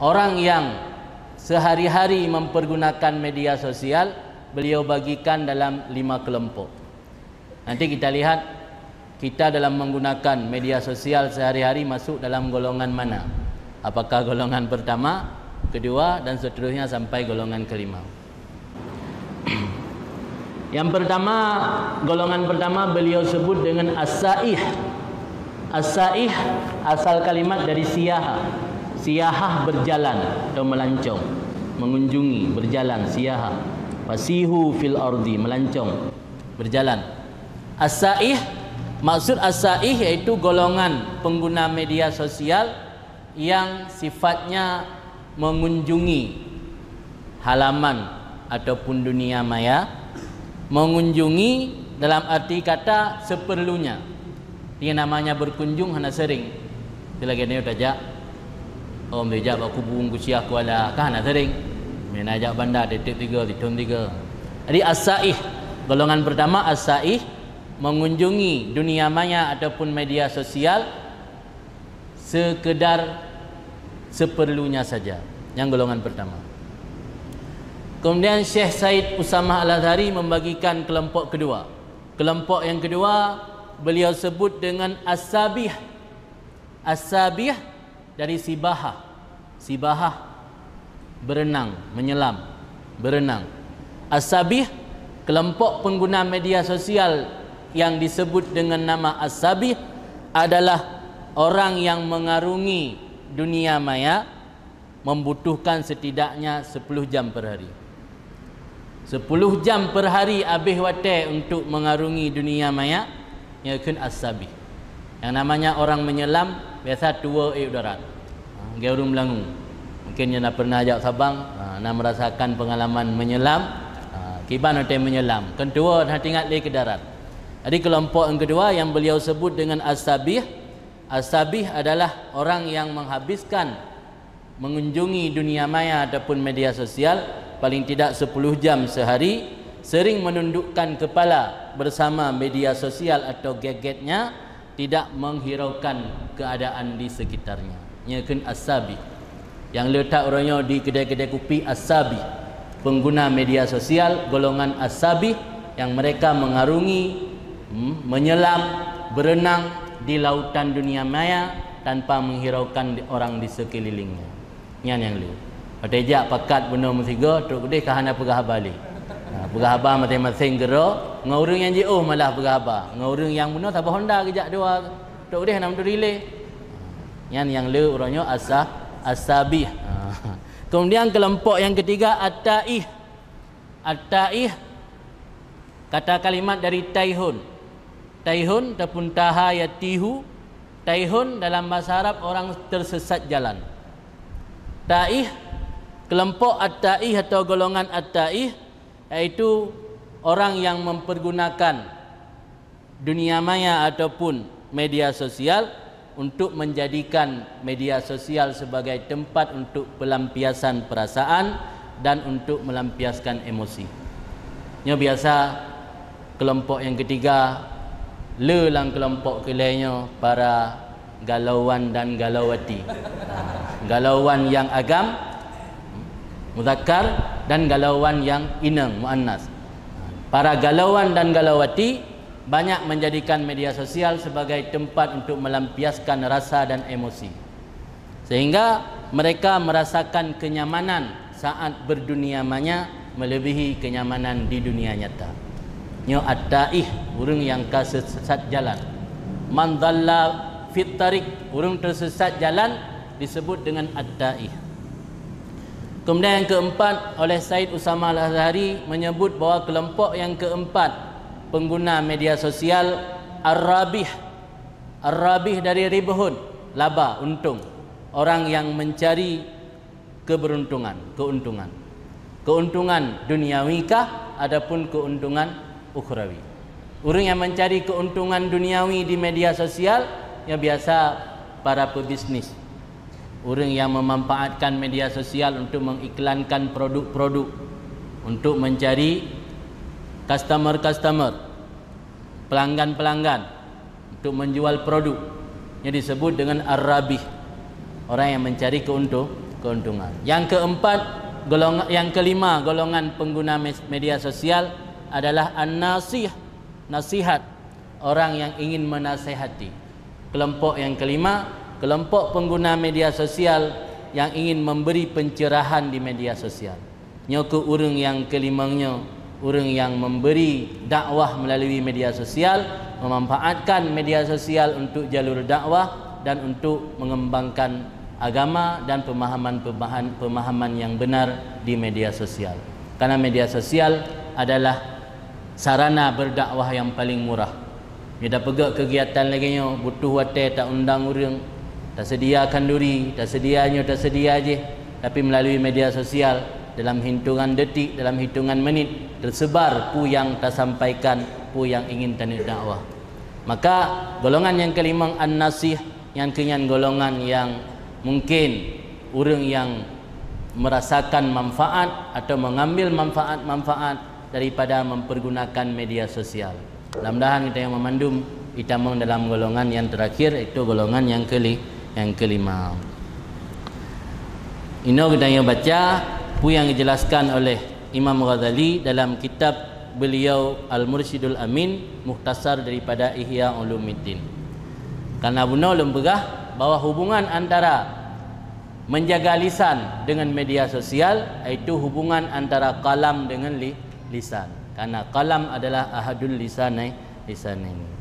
orang yang sehari-hari mempergunakan media sosial, beliau bagikan dalam 5 kelompok. Nanti kita lihat kita dalam menggunakan media sosial sehari-hari masuk dalam golongan mana. Apakah golongan pertama, kedua dan seterusnya sampai golongan kelima. Yang pertama, golongan pertama beliau sebut dengan as-saih. As-saih asal kalimat dari siyaha. Siyahah berjalan atau melancong, mengunjungi, berjalan, siyaha. Fasihu fil ardi, melancong, berjalan. As-saih, maksud as-saih yaitu golongan pengguna media sosial yang sifatnya mengunjungi halaman ataupun dunia maya. Mengunjungi dalam arti kata seperlunya. Dia namanya berkunjung hana sering. Dia lagi ni utajak. Om dia ajak aku buung kusiah aku ala kan hana sering. Main ajak bandar titik 3 titik 3. Jadi as-saih, golongan pertama as-saih, mengunjungi dunia maya ataupun media sosial sekedar seperlunya saja. Yang golongan pertama. Kemudian Syekh Said Usamah Al-Azhari membagikan kelompok kedua. Kelompok yang kedua beliau sebut dengan as-sabih. As-sabih dari sibahah. Sibahah berenang, menyelam, berenang. As-sabih, kelompok pengguna media sosial yang disebut dengan nama as-sabih adalah orang yang mengarungi dunia maya membutuhkan setidaknya 10 jam per hari. 10 jam per hari habis watai untuk mengarungi dunia maya, yakun as-sabih. Yang namanya orang menyelam biasa tua darat. Gerung Melangu. Mungkin yang pernah ajak Sabang, nak merasakan pengalaman menyelam, kiban watai menyelam. Kan tua nak tinggal ke darat. Jadi kelompok yang kedua yang beliau sebut dengan as-sabih. As-sabih adalah orang yang menghabiskan mengunjungi dunia maya ataupun media sosial paling tidak 10 jam sehari, sering menundukkan kepala bersama media sosial atau gadgetnya, tidak menghiraukan keadaan di sekitarnya. Yakun as-sabih. Yang letak orangnya di kedai-kedai kopi as-sabih. Pengguna media sosial golongan as-sabih yang mereka mengarungi, menyelam, berenang di lautan dunia maya tanpa menghiraukan orang di sekelilingnya. Yang lu. Patejak pakat benda musiga tok gede kahana pegah balik. Pegah abah masing-masing gerak, ngurung yang jauh malah pegah abah. Ngurung yang benar tak Honda kejak dua. Tok gede nak relay. Yang lu orangnya as-sabih. Kemudian kelompok yang ketiga at-taih. At-taih kata kalimat dari taihun. Taihun ataupun tahayatihu. Taihun dalam bahasa Arab orang tersesat jalan. Taih, kelompok at-taih atau golongan at-taih iaitu orang yang mempergunakan dunia maya ataupun media sosial untuk menjadikan media sosial sebagai tempat untuk pelampiasan perasaan dan untuk melampiaskan emosi. Nya biasa kelompok yang ketiga lelang kelompok kelainya para galauan dan galawati. Galauan yang agam muzakkar dan galauan yang inang muannas. Para galauan dan galawati banyak menjadikan media sosial sebagai tempat untuk melampiaskan rasa dan emosi, sehingga mereka merasakan kenyamanan saat berdunia maya melebihi kenyamanan di dunia nyata. Nyo at-taih, urang yang kesesat jalan. Man dhalla fit tariq, urang tersesat jalan disebut dengan at-taih. Kemudian yang keempat oleh Said Usamah Al-Azhari menyebut bahawa kelompok yang keempat pengguna media sosial ar-rabih. Ar-rabih dari ribhun, laba, untung. Orang yang mencari keberuntungan, keuntungan. Keuntungan duniawi kah adapun keuntungan ukhrawi. Orang yang mencari keuntungan duniawi di media sosial yang biasa para pebisnis. Orang yang memanfaatkan media sosial untuk mengiklankan produk-produk, untuk mencari customer-customer, pelanggan-pelanggan, untuk menjual produk, yang disebut dengan ar-rabih. Orang yang mencari keuntungan. Yang kelima golongan pengguna media sosial adalah an-nasih, nasihat, orang yang ingin menasihati. Kelompok yang kelima, kelompok pengguna media sosial yang ingin memberi pencerahan di media sosial. Nyoku urang yang kelimanya, urang yang memberi dakwah melalui media sosial, memanfaatkan media sosial untuk jalur dakwah dan untuk mengembangkan agama dan pemahaman yang benar di media sosial. Karena media sosial adalah sarana berdakwah yang paling murah. Dia dah pegak kegiatan lagi nya, butuh watai tak undang urang, tak sediakan duri, tak sedianya tak sedia je. Tapi melalui media sosial, dalam hitungan detik, dalam hitungan menit, tersebar pu yang tak sampaikan, pu yang ingin tanik dakwah. Maka golongan yang kelima an-nasih, yang kenyan golongan yang mungkin orang yang merasakan manfaat atau mengambil manfaat daripada mempergunakan media sosial. Mudah-mudahan kita yang memandum kita dalam golongan yang terakhir, itu golongan yang kelima. Ini kita yang baca pu yang dijelaskan oleh Imam Ghazali dalam kitab beliau Al-Mursyidul Amin, mukhtasar daripada Ihya Ulumuddin. Karena beliau lembegah bahwa hubungan antara menjaga lisan dengan media sosial itu hubungan antara kalam dengan lisan. Karena kalam adalah ahadul lisan ini.